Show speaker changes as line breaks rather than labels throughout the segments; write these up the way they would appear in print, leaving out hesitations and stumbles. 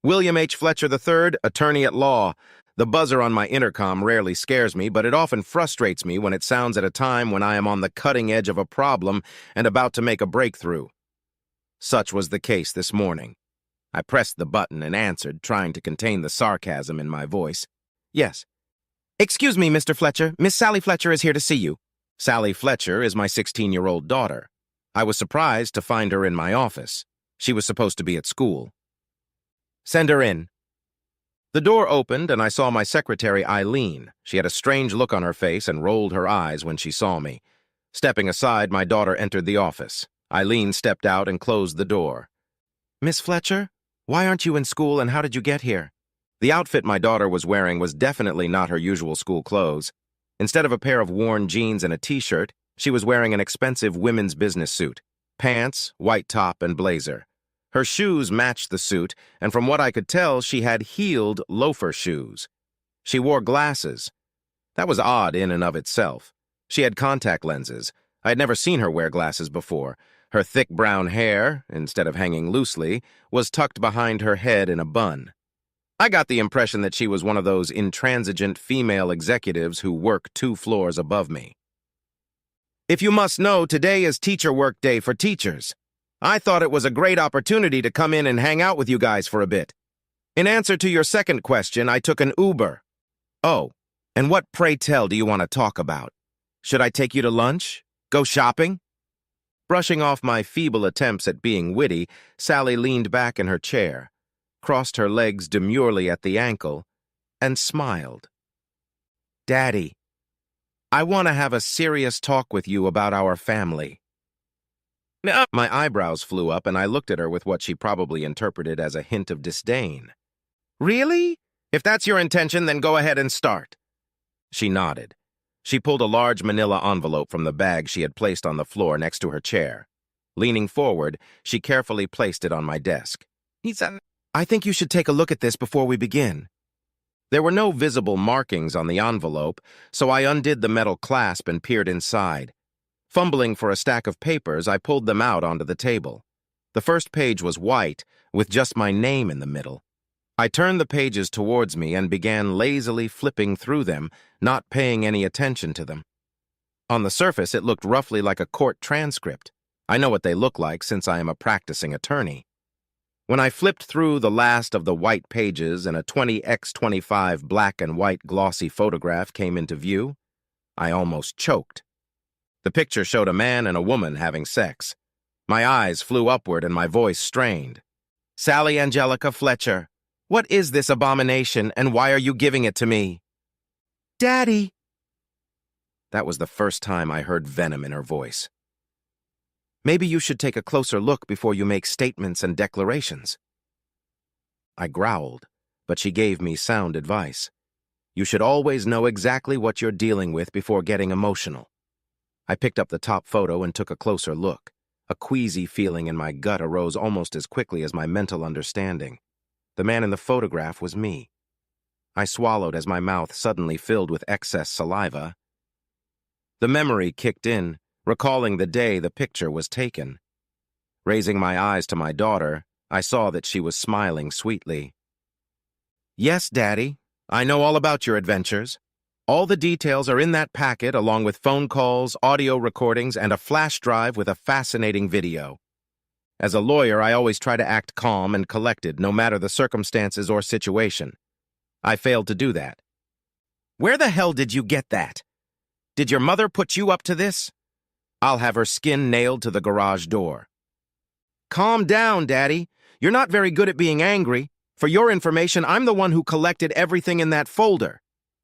William H. Fletcher III, attorney at law. The buzzer on my intercom rarely scares me, but it often frustrates me when it sounds at a time when I am on the cutting edge of a problem and about to make a breakthrough. Such was the case this morning. I pressed the button and answered, trying to contain the sarcasm in my voice. Yes. Excuse me, Mr. Fletcher. Miss Sally Fletcher is here to see you. Sally Fletcher is my 16-year-old daughter. I was surprised to find her in my office. She was supposed to be at school. Send her in. The door opened and I saw my secretary, Eileen. She had a strange look on her face and rolled her eyes when she saw me. Stepping aside, my daughter entered the office. Eileen stepped out and closed the door. Miss Fletcher, why aren't you in school and how did you get here? The outfit my daughter was wearing was definitely not her usual school clothes. Instead of a pair of worn jeans and a t-shirt, she was wearing an expensive women's business suit. Pants, white top, and blazer. Her shoes matched the suit, and from what I could tell, she had heeled loafer shoes. She wore glasses. That was odd in and of itself. She had contact lenses. I had never seen her wear glasses before. Her thick brown hair, instead of hanging loosely, was tucked behind her head in a bun. I got the impression that she was one of those intransigent female executives who work 2 floors above me. If you must know, today is teacher work day for teachers. I thought it was a great opportunity to come in and hang out with you guys for a bit. In answer to your second question, I took an Uber. Oh, and what, pray tell, do you want to talk about? Should I take you to lunch? Go shopping? Brushing off my feeble attempts at being witty, Sally leaned back in her chair, crossed her legs demurely at the ankle, and smiled. Daddy, I want to have a serious talk with you about our family. My eyebrows flew up and I looked at her with what she probably interpreted as a hint of disdain. Really? If that's your intention, then go ahead and start. She nodded. She pulled a large manila envelope from the bag she had placed on the floor next to her chair. Leaning forward, she carefully placed it on my desk. I think you should take a look at this before we begin. There were no visible markings on the envelope, so I undid the metal clasp and peered inside. Fumbling for a stack of papers, I pulled them out onto the table. The first page was white, with just my name in the middle. I turned the pages towards me and began lazily flipping through them, not paying any attention to them. On the surface, it looked roughly like a court transcript. I know what they look like since I am a practicing attorney. When I flipped through the last of the white pages and a 20x25 black and white glossy photograph came into view, I almost choked. The picture showed a man and a woman having sex. My eyes flew upward and my voice strained. Sally Angelica Fletcher, what is this abomination and why are you giving it to me? Daddy! That was the first time I heard venom in her voice. Maybe you should take a closer look before you make statements and declarations. I growled, but she gave me sound advice. You should always know exactly what you're dealing with before getting emotional. I picked up the top photo and took a closer look. A queasy feeling in my gut arose almost as quickly as my mental understanding. The man in the photograph was me. I swallowed as my mouth suddenly filled with excess saliva. The memory kicked in, recalling the day the picture was taken. Raising my eyes to my daughter, I saw that she was smiling sweetly. Yes, Daddy, I know all about your adventures. All the details are in that packet along with phone calls, audio recordings, and a flash drive with a fascinating video. As a lawyer, I always try to act calm and collected no matter the circumstances or situation. I failed to do that. Where the hell did you get that? Did your mother put you up to this? I'll have her skin nailed to the garage door. Calm down, Daddy. You're not very good at being angry. For your information, I'm the one who collected everything in that folder.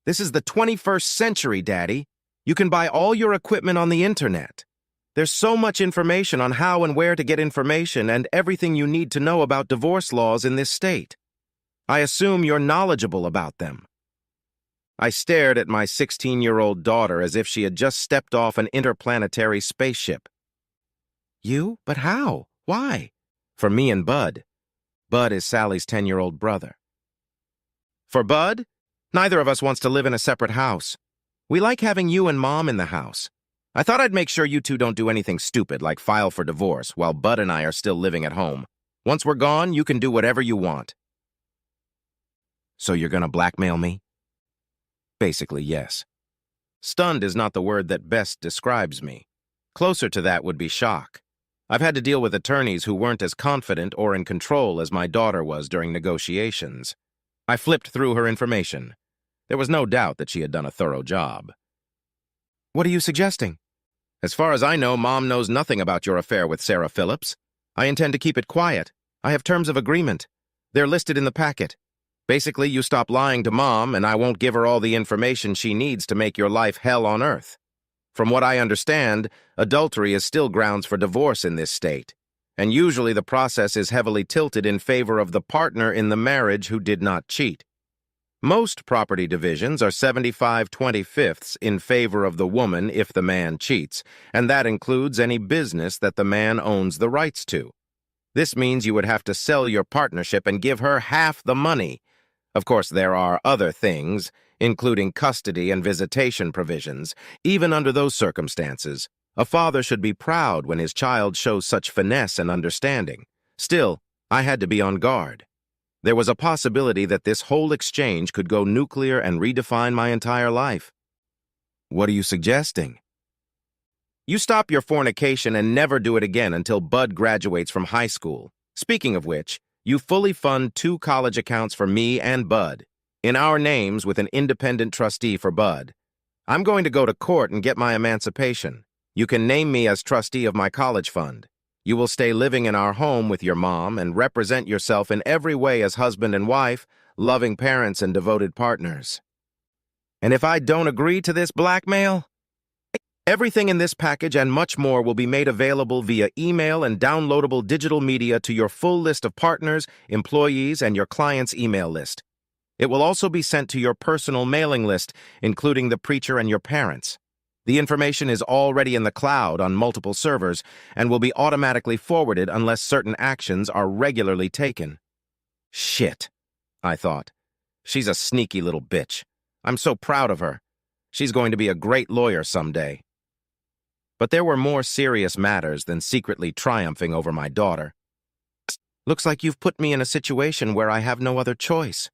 This is the 21st century, Daddy. You can buy all your equipment on the internet. There's so much information on how and where to get information and everything you need to know about divorce laws in this state. I assume you're knowledgeable about them. I stared at my 16-year-old daughter as if she had just stepped off an interplanetary spaceship. You? But how? Why? For me and Bud. Bud is Sally's 10-year-old brother. For Bud? Neither of us wants to live in a separate house. We like having you and Mom in the house. I thought I'd make sure you two don't do anything stupid like file for divorce while Bud and I are still living at home. Once we're gone, you can do whatever you want. So you're gonna blackmail me? Basically, yes. Stunned is not the word that best describes me. Closer to that would be shock. I've had to deal with attorneys who weren't as confident or in control as my daughter was during negotiations. I flipped through her information. There was no doubt that she had done a thorough job. What are you suggesting? As far as I know, Mom knows nothing about your affair with Sarah Phillips. I intend to keep it quiet. I have terms of agreement. They're listed in the packet. Basically, you stop lying to Mom, and I won't give her all the information she needs to make your life hell on earth. From what I understand, adultery is still grounds for divorce in this state, and usually the process is heavily tilted in favor of the partner in the marriage who did not cheat. Most property divisions are 75/25 in favor of the woman if the man cheats, and that includes any business that the man owns the rights to. This means you would have to sell your partnership and give her half the money. Of course, there are other things, including custody and visitation provisions. Even under those circumstances, a father should be proud when his child shows such finesse and understanding. Still, I had to be on guard. There was a possibility that this whole exchange could go nuclear and redefine my entire life. What are you suggesting? You stop your fornication and never do it again until Bud graduates from high school. Speaking of which, you fully fund 2 college accounts for me and Bud, in our names with an independent trustee for Bud. I'm going to go to court and get my emancipation. You can name me as trustee of my college fund. You will stay living in our home with your mom and represent yourself in every way as husband and wife, loving parents and devoted partners. And if I don't agree to this blackmail? Everything in this package and much more will be made available via email and downloadable digital media to your full list of partners, employees, and your client's email list. It will also be sent to your personal mailing list, including the preacher and your parents. The information is already in the cloud on multiple servers and will be automatically forwarded unless certain actions are regularly taken. Shit, I thought. She's a sneaky little bitch. I'm so proud of her. She's going to be a great lawyer someday. But there were more serious matters than secretly triumphing over my daughter. Looks like you've put me in a situation where I have no other choice.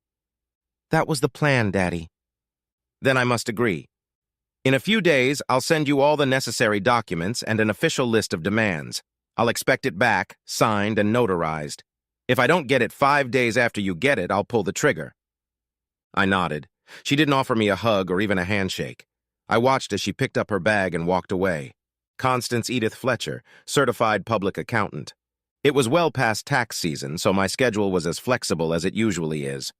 That was the plan, Daddy. Then I must agree. In a few days, I'll send you all the necessary documents and an official list of demands. I'll expect it back, signed and notarized. If I don't get it 5 days after you get it, I'll pull the trigger. I nodded. She didn't offer me a hug or even a handshake. I watched as she picked up her bag and walked away. Constance Edith Fletcher, certified public accountant. It was well past tax season, so my schedule was as flexible as it usually is.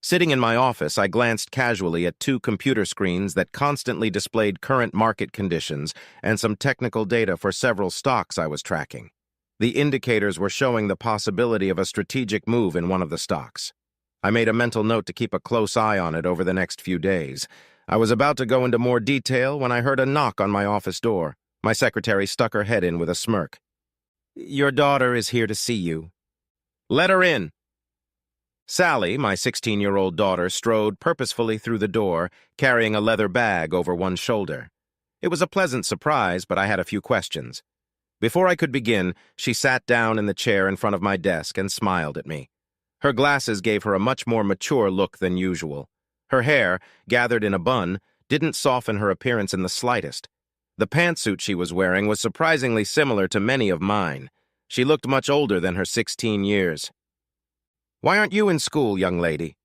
Sitting in my office, I glanced casually at 2 computer screens that constantly displayed current market conditions and some technical data for several stocks I was tracking. The indicators were showing the possibility of a strategic move in one of the stocks. I made a mental note to keep a close eye on it over the next few days. I was about to go into more detail when I heard a knock on my office door. My secretary stuck her head in with a smirk. Your daughter is here to see you. Let her in. Sally, my 16-year-old daughter, strode purposefully through the door, carrying a leather bag over one shoulder. It was a pleasant surprise, but I had a few questions. Before I could begin, she sat down in the chair in front of my desk and smiled at me. Her glasses gave her a much more mature look than usual. Her hair, gathered in a bun, didn't soften her appearance in the slightest. The pantsuit she was wearing was surprisingly similar to many of mine. She looked much older than her 16 years. Why aren't you in school, young lady?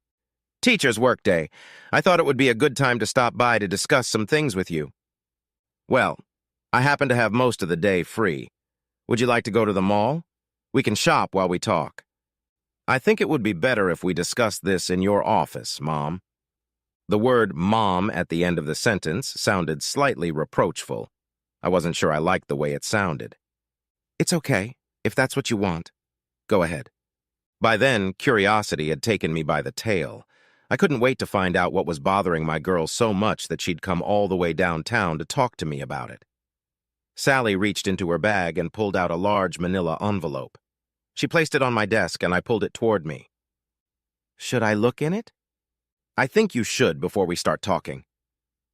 Teacher's workday. I thought it would be a good time to stop by to discuss some things with you. Well, I happen to have most of the day free. Would you like to go to the mall? We can shop while we talk. I think it would be better if we discussed this in your office, Mom. The word mom at the end of the sentence sounded slightly reproachful. I wasn't sure I liked the way it sounded. It's okay, if that's what you want. Go ahead. By then, curiosity had taken me by the tail. I couldn't wait to find out what was bothering my girl so much that she'd come all the way downtown to talk to me about it. Sally reached into her bag and pulled out a large manila envelope. She placed it on my desk and I pulled it toward me. Should I look in it? I think you should before we start talking.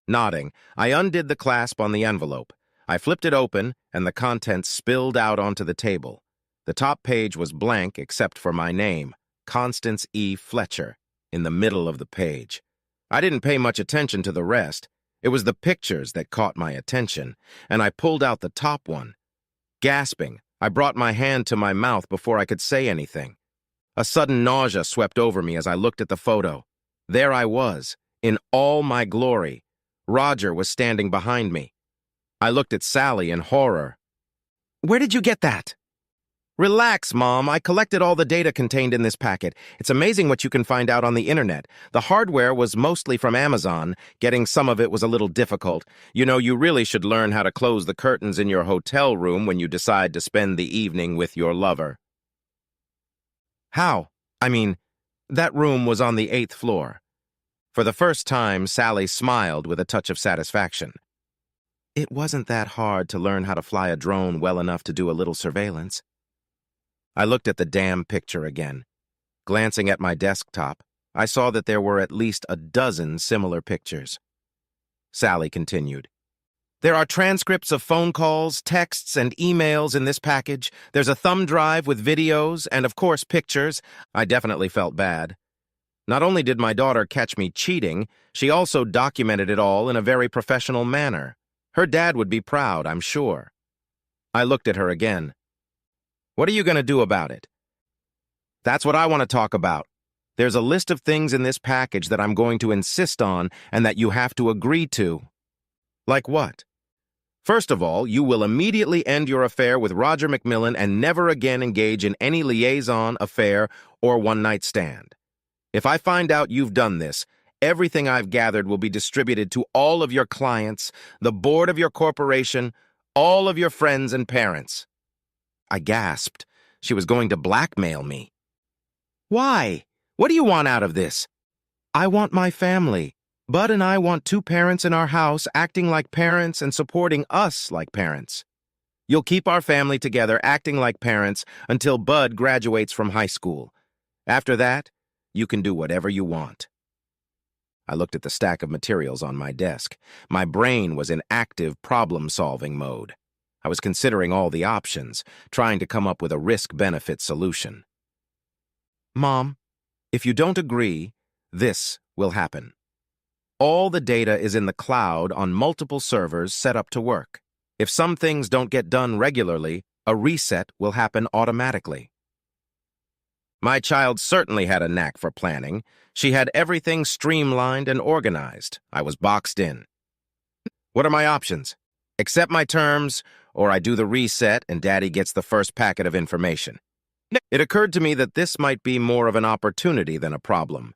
Nodding, I undid the clasp on the envelope. I flipped it open, and the contents spilled out onto the table. The top page was blank except for my name, Constance E. Fletcher. in the middle of the page. I didn't pay much attention to the rest. It was the pictures that caught my attention, and I pulled out the top one. Gasping, I brought my hand to my mouth before I could say anything. A sudden nausea swept over me as I looked at the photo. There I was, in all my glory. Roger was standing behind me. I looked at Sally in horror. "Where did you get that?" "Relax, Mom. I collected all the data contained in this packet. It's amazing what you can find out on the internet. The hardware was mostly from Amazon. Getting some of it was a little difficult. You know, you really should learn how to close the curtains in your hotel room when you decide to spend the evening with your lover." "How? I mean, that room was on the 8th floor." For the first time, Sally smiled with a touch of satisfaction. "It wasn't that hard to learn how to fly a drone well enough to do a little surveillance." I looked at the damn picture again. Glancing at my desktop, I saw that there were at least a dozen similar pictures. Sally continued. "There are transcripts of phone calls, texts, and emails in this package. There's a thumb drive with videos and, of course, pictures." I definitely felt bad. Not only did my daughter catch me cheating, she also documented it all in a very professional manner. Her dad would be proud, I'm sure. I looked at her again. "What are you going to do about it?" "That's what I want to talk about. There's a list of things in this package that I'm going to insist on and that you have to agree to." "Like what?" "First of all, you will immediately end your affair with Roger McMillan and never again engage in any liaison, affair, or one-night stand. If I find out you've done this, everything I've gathered will be distributed to all of your clients, the board of your corporation, all of your friends and parents." I gasped. She was going to blackmail me. "Why? What do you want out of this?" "I want my family. Bud and I want 2 parents in our house acting like parents and supporting us like parents. You'll keep our family together acting like parents until Bud graduates from high school. After that, you can do whatever you want." I looked at the stack of materials on my desk. My brain was in active problem-solving mode. I was considering all the options, trying to come up with a risk-benefit solution. "Mom, if you don't agree, this will happen. All the data is in the cloud on multiple servers set up to work. If some things don't get done regularly, a reset will happen automatically." My child certainly had a knack for planning. She had everything streamlined and organized. I was boxed in. "What are my options? Accept my terms, or I do the reset and Daddy gets the first packet of information." It occurred to me that this might be more of an opportunity than a problem.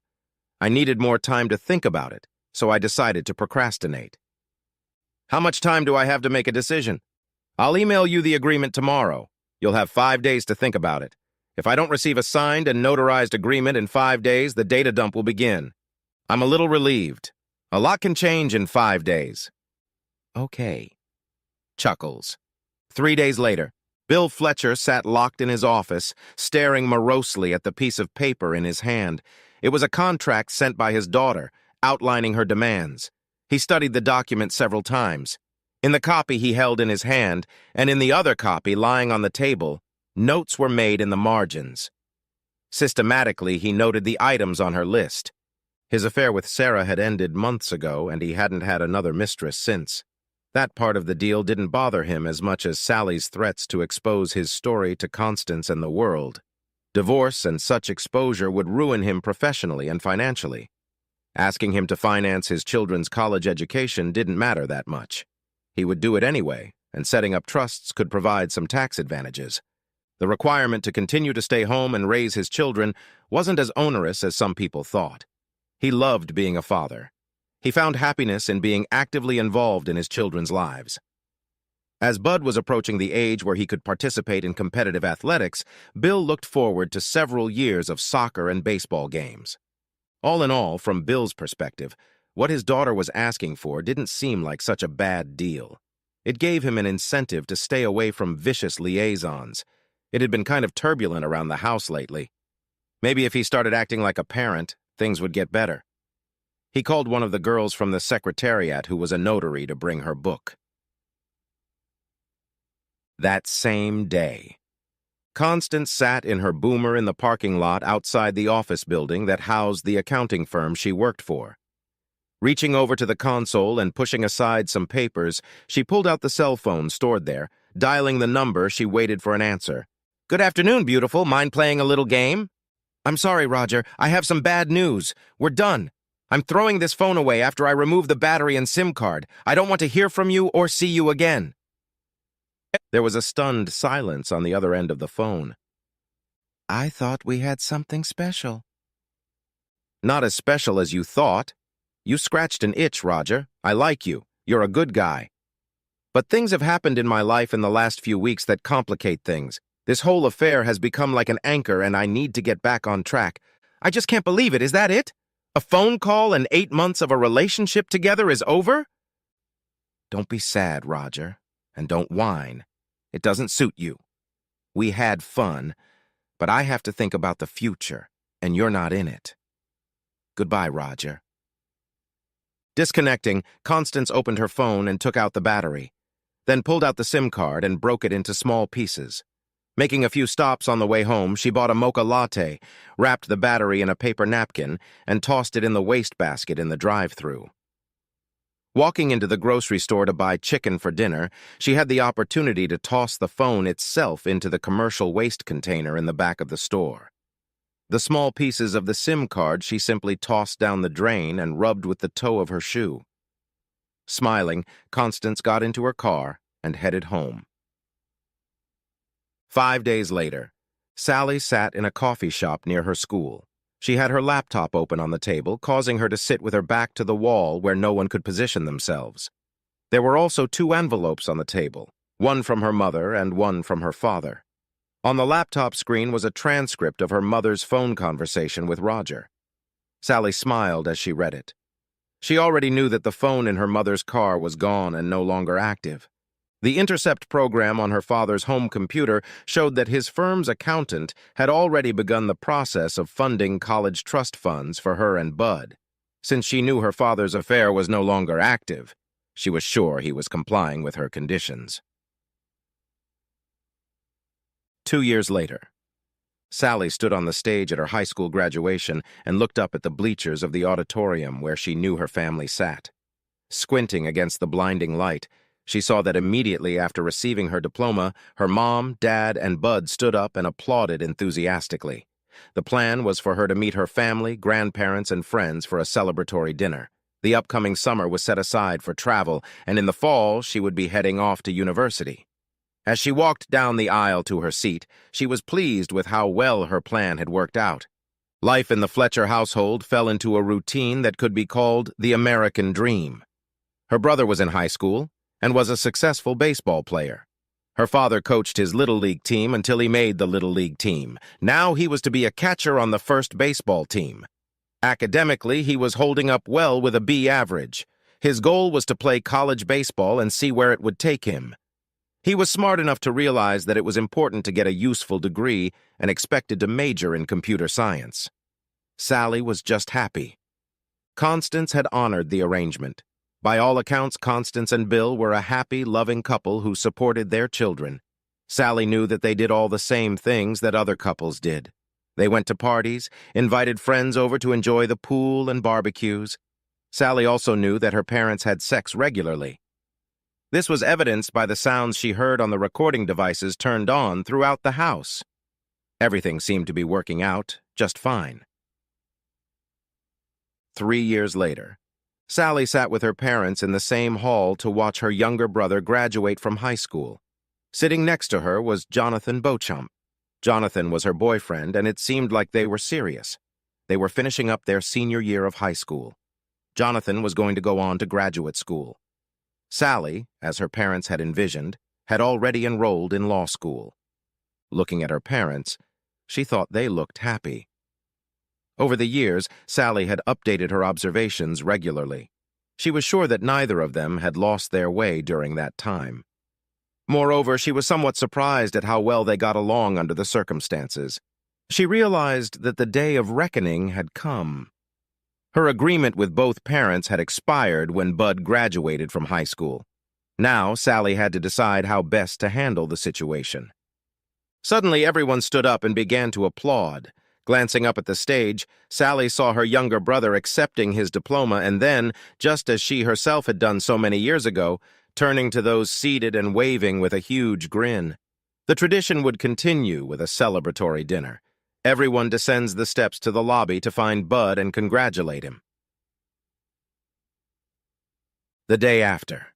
I needed more time to think about it, so I decided to procrastinate. "How much time do I have to make a decision?" "I'll email you the agreement tomorrow. You'll have 5 days to think about it. If I don't receive a signed and notarized agreement in 5 days, the data dump will begin." I'm a little relieved. A lot can change in 5 days. "Okay." Chuckles. 3 days later, Bill Fletcher sat locked in his office, staring morosely at the piece of paper in his hand. It was a contract sent by his daughter, outlining her demands. He studied the document several times. In the copy he held in his hand, and in the other copy lying on the table, notes were made in the margins. Systematically, he noted the items on her list. His affair with Sarah had ended months ago, and he hadn't had another mistress since. That part of the deal didn't bother him as much as Sally's threats to expose his story to Constance and the world. Divorce and such exposure would ruin him professionally and financially. Asking him to finance his children's college education didn't matter that much. He would do it anyway, and setting up trusts could provide some tax advantages. The requirement to continue to stay home and raise his children wasn't as onerous as some people thought. He loved being a father. He found happiness in being actively involved in his children's lives. As Bud was approaching the age where he could participate in competitive athletics, Bill looked forward to several years of soccer and baseball games. All in all, from Bill's perspective, what his daughter was asking for didn't seem like such a bad deal. It gave him an incentive to stay away from vicious liaisons. It had been kind of turbulent around the house lately. Maybe if he started acting like a parent, things would get better. He called one of the girls from the secretariat who was a notary to bring her book. That same day. Constance sat in her Boomer in the parking lot outside the office building that housed the accounting firm she worked for. Reaching over to the console and pushing aside some papers, she pulled out the cell phone stored there. Dialing the number, she waited for an answer. "Good afternoon, beautiful. Mind playing a little game?" "I'm sorry, Roger. I have some bad news. We're done. I'm throwing this phone away after I remove the battery and SIM card. I don't want to hear from you or see you again." There was a stunned silence on the other end of the phone. "I thought we had something special." "Not as special as you thought. You scratched an itch, Roger. I like you. You're a good guy. But things have happened in my life in the last few weeks that complicate things. This whole affair has become like an anchor and I need to get back on track. I just can't believe it. Is that it? A phone call and 8 months of a relationship together is over?" "Don't be sad, Roger, and don't whine. It doesn't suit you. We had fun, but I have to think about the future, and you're not in it. Goodbye, Roger." Disconnecting, Constance opened her phone and took out the battery, then pulled out the SIM card and broke it into small pieces. Making a few stops on the way home, she bought a mocha latte, wrapped the battery in a paper napkin, and tossed it in the wastebasket in the drive-thru. Walking into the grocery store to buy chicken for dinner, she had the opportunity to toss the phone itself into the commercial waste container in the back of the store. The small pieces of the SIM card she simply tossed down the drain and rubbed with the toe of her shoe. Smiling, Constance got into her car and headed home. 5 days later, Sally sat in a coffee shop near her school. She had her laptop open on the table, causing her to sit with her back to the wall where no one could position themselves. There were also 2 envelopes on the table, one from her mother and one from her father. On the laptop screen was a transcript of her mother's phone conversation with Roger. Sally smiled as she read it. She already knew that the phone in her mother's car was gone and no longer active. The Intercept program on her father's home computer showed that his firm's accountant had already begun the process of funding college trust funds for her and Bud. Since she knew her father's affair was no longer active, she was sure he was complying with her conditions. 2 years later, Sally stood on the stage at her high school graduation and looked up at the bleachers of the auditorium where she knew her family sat. Squinting against the blinding light, she saw that immediately after receiving her diploma, her mom, dad, and Bud stood up and applauded enthusiastically. The plan was for her to meet her family, grandparents, and friends for a celebratory dinner. The upcoming summer was set aside for travel, and in the fall, she would be heading off to university. As she walked down the aisle to her seat, she was pleased with how well her plan had worked out. Life in the Fletcher household fell into a routine that could be called the American dream. Her brother was in high school and was a successful baseball player. Her father coached his Little League team until he made the Little League team. Now he was to be a catcher on the first baseball team. Academically, he was holding up well with a B average. His goal was to play college baseball and see where it would take him. He was smart enough to realize that it was important to get a useful degree and expected to major in computer science. Sally was just happy. Constance had honored the arrangement. By all accounts, Constance and Bill were a happy, loving couple who supported their children. Sally knew that they did all the same things that other couples did. They went to parties, invited friends over to enjoy the pool and barbecues. Sally also knew that her parents had sex regularly. This was evidenced by the sounds she heard on the recording devices turned on throughout the house. Everything seemed to be working out just fine. 3 years later, Sally sat with her parents in the same hall to watch her younger brother graduate from high school. Sitting next to her was Jonathan Beauchamp. Jonathan was her boyfriend, and it seemed like they were serious. They were finishing up their senior year of high school. Jonathan was going to go on to graduate school. Sally, as her parents had envisioned, had already enrolled in law school. Looking at her parents, she thought they looked happy. Over the years, Sally had updated her observations regularly. She was sure that neither of them had lost their way during that time. Moreover, she was somewhat surprised at how well they got along under the circumstances. She realized that the day of reckoning had come. Her agreement with both parents had expired when Bud graduated from high school. Now, Sally had to decide how best to handle the situation. Suddenly, everyone stood up and began to applaud. Glancing up at the stage, Sally saw her younger brother accepting his diploma and then, just as she herself had done so many years ago, turning to those seated and waving with a huge grin. The tradition would continue with a celebratory dinner. Everyone descends the steps to the lobby to find Bud and congratulate him. The day after.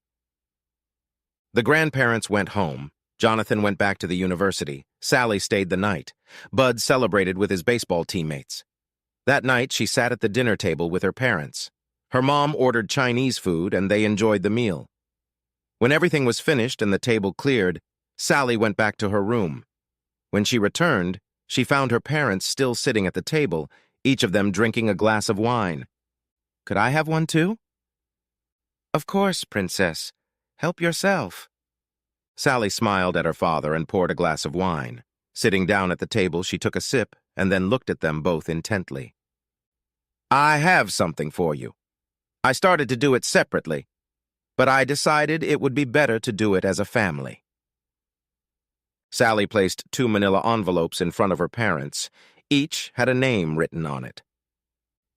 The grandparents went home. Jonathan went back to the university. Sally stayed the night. Bud celebrated with his baseball teammates. That night, she sat at the dinner table with her parents. Her mom ordered Chinese food, and they enjoyed the meal. When everything was finished and the table cleared, Sally went back to her room. When she returned, she found her parents still sitting at the table, each of them drinking a glass of wine. "Could I have one too?" "Of course, Princess. Help yourself." Sally smiled at her father and poured a glass of wine. Sitting down at the table, she took a sip and then looked at them both intently. "I have something for you. I started to do it separately, but I decided it would be better to do it as a family." Sally placed 2 manila envelopes in front of her parents. Each had a name written on it.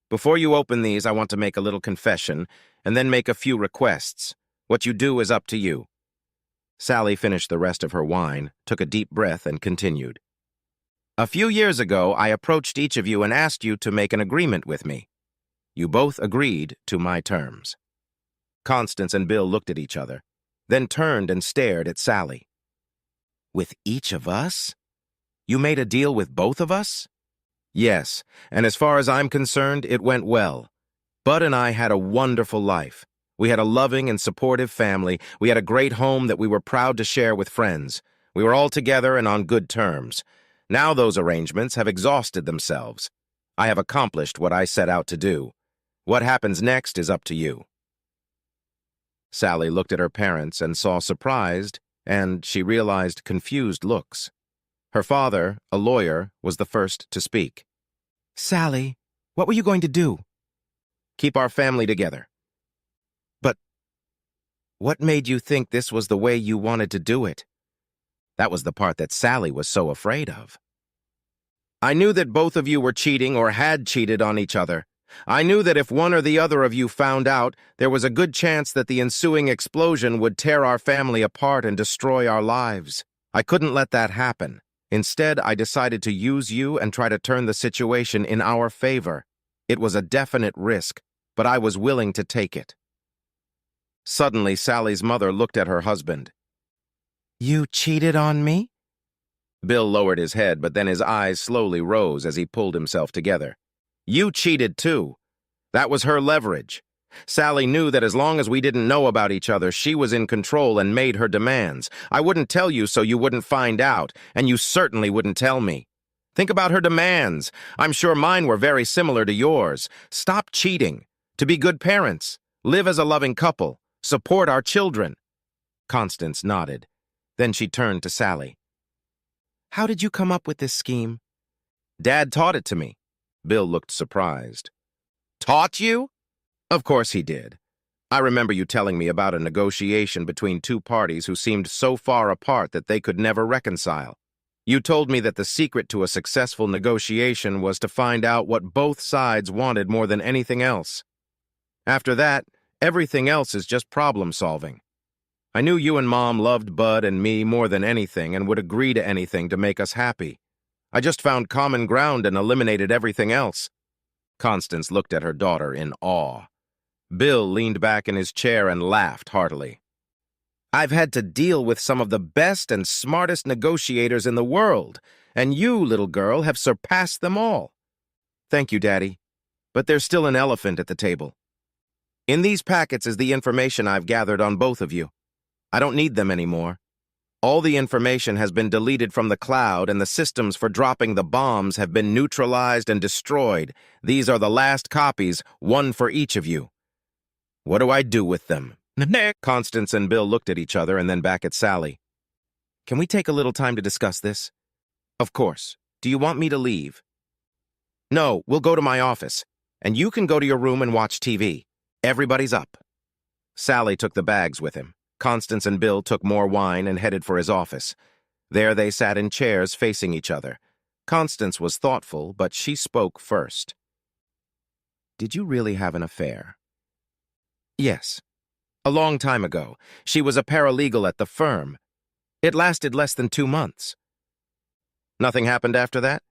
"Before you open these, I want to make a little confession and then make a few requests. What you do is up to you." Sally finished the rest of her wine, took a deep breath, and continued. "A few years ago, I approached each of you and asked you to make an agreement with me. You both agreed to my terms." Constance and Bill looked at each other, then turned and stared at Sally. "With each of us? You made a deal with both of us?" "Yes, and as far as I'm concerned, it went well. Bud and I had a wonderful life. We had a loving and supportive family. We had a great home that we were proud to share with friends. We were all together and on good terms. Now those arrangements have exhausted themselves. I have accomplished what I set out to do. What happens next is up to you." Sally looked at her parents and saw surprised, and she realized confused looks. Her father, a lawyer, was the first to speak. "Sally, what were you going to do?" "Keep our family together." "But what made you think this was the way you wanted to do it?" That was the part that Sally was so afraid of. "I knew that both of you were cheating or had cheated on each other. I knew that if one or the other of you found out, there was a good chance that the ensuing explosion would tear our family apart and destroy our lives. I couldn't let that happen. Instead, I decided to use you and try to turn the situation in our favor. It was a definite risk, but I was willing to take it." Suddenly, Sally's mother looked at her husband. "You cheated on me?" Bill lowered his head, but then his eyes slowly rose as he pulled himself together. "You cheated too. That was her leverage. Sally knew that as long as we didn't know about each other, she was in control and made her demands. I wouldn't tell you so you wouldn't find out, and you certainly wouldn't tell me. Think about her demands. I'm sure mine were very similar to yours. Stop cheating. To be good parents. Live as a loving couple. Support our children." Constance nodded. Then she turned to Sally. "How did you come up with this scheme?" "Dad taught it to me." Bill looked surprised. "Taught you?" "Of course he did. I remember you telling me about a negotiation between two parties who seemed so far apart that they could never reconcile. You told me that the secret to a successful negotiation was to find out what both sides wanted more than anything else. After that, everything else is just problem-solving. I knew you and Mom loved Bud and me more than anything and would agree to anything to make us happy. I just found common ground and eliminated everything else." Constance looked at her daughter in awe. Bill leaned back in his chair and laughed heartily. "I've had to deal with some of the best and smartest negotiators in the world, and you, little girl, have surpassed them all." "Thank you, Daddy. But there's still an elephant at the table. In these packets is the information I've gathered on both of you. I don't need them anymore. All the information has been deleted from the cloud, and the systems for dropping the bombs have been neutralized and destroyed. These are the last copies, one for each of you. What do I do with them?" Constance and Bill looked at each other and then back at Sally. "Can we take a little time to discuss this?" "Of course. Do you want me to leave?" "No, we'll go to my office, and you can go to your room and watch TV. Everybody's up." Sally took the bags with him. Constance and Bill took more wine and headed for his office. There they sat in chairs facing each other. Constance was thoughtful, but she spoke first. "Did you really have an affair?" "Yes. A long time ago. She was a paralegal at the firm. It lasted less than 2 months." "Nothing happened after that?"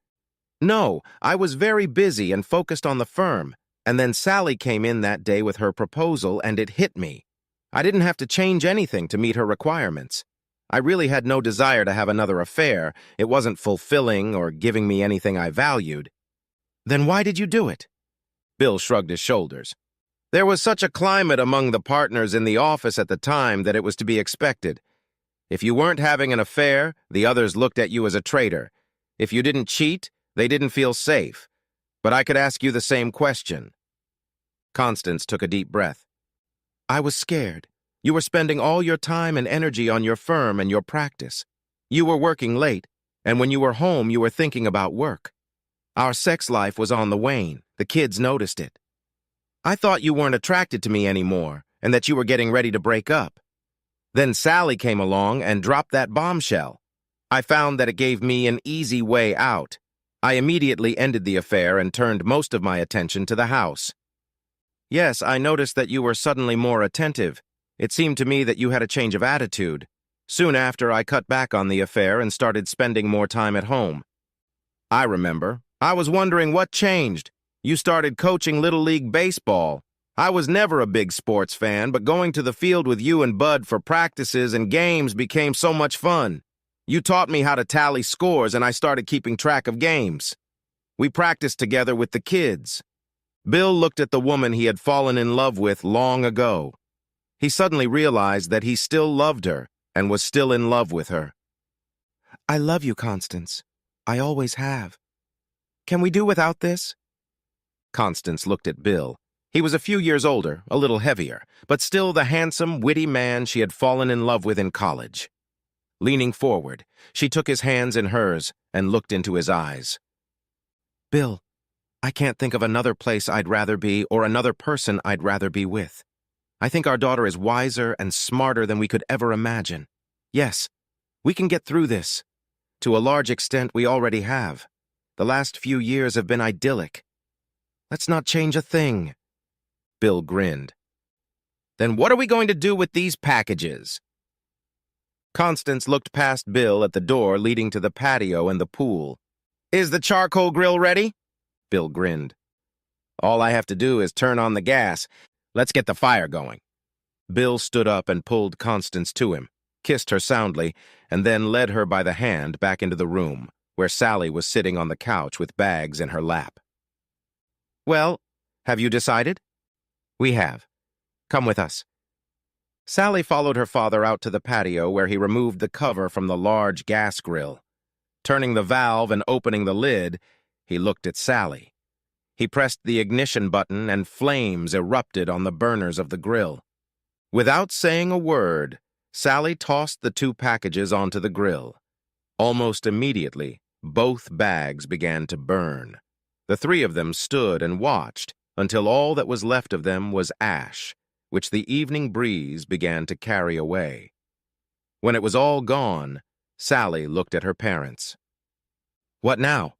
"No, I was very busy and focused on the firm, and then Sally came in that day with her proposal and it hit me. I didn't have to change anything to meet her requirements. I really had no desire to have another affair. It wasn't fulfilling or giving me anything I valued." "Then why did you do it?" Bill shrugged his shoulders. "There was such a climate among the partners in the office at the time that it was to be expected. If you weren't having an affair, the others looked at you as a traitor. If you didn't cheat, they didn't feel safe. But I could ask you the same question." Constance took a deep breath. "I was scared. You were spending all your time and energy on your firm and your practice. You were working late, and when you were home, you were thinking about work. Our sex life was on the wane. The kids noticed it. I thought you weren't attracted to me anymore, and that you were getting ready to break up. Then Sally came along and dropped that bombshell. I found that it gave me an easy way out. I immediately ended the affair and turned most of my attention to the house. Yes, I noticed that you were suddenly more attentive. It seemed to me that you had a change of attitude. Soon after, I cut back on the affair and started spending more time at home. I remember. I was wondering what changed. You started coaching Little League Baseball. I was never a big sports fan, but going to the field with you and Bud for practices and games became so much fun. You taught me how to tally scores, and I started keeping track of games. We practiced together with the kids." Bill looked at the woman he had fallen in love with long ago. He suddenly realized that he still loved her and was still in love with her. "I love you, Constance. I always have. Can we do without this?" Constance looked at Bill. He was a few years older, a little heavier, but still the handsome, witty man she had fallen in love with in college. Leaning forward, she took his hands in hers and looked into his eyes. "Bill, I can't think of another place I'd rather be or another person I'd rather be with. I think our daughter is wiser and smarter than we could ever imagine. Yes, we can get through this. To a large extent, we already have. The last few years have been idyllic. Let's not change a thing." Bill grinned. "Then what are we going to do with these packages?" Constance looked past Bill at the door leading to the patio and the pool. "Is the charcoal grill ready?" Bill grinned. "All I have to do is turn on the gas. Let's get the fire going." Bill stood up and pulled Constance to him, kissed her soundly, and then led her by the hand back into the room, where Sally was sitting on the couch with bags in her lap. "Well, have you decided?" "We have. Come with us." Sally followed her father out to the patio where he removed the cover from the large gas grill. Turning the valve and opening the lid, he looked at Sally. He pressed the ignition button and flames erupted on the burners of the grill. Without saying a word, Sally tossed the 2 packages onto the grill. Almost immediately, both bags began to burn. The 3 of them stood and watched until all that was left of them was ash, which the evening breeze began to carry away. When it was all gone, Sally looked at her parents. "What now?"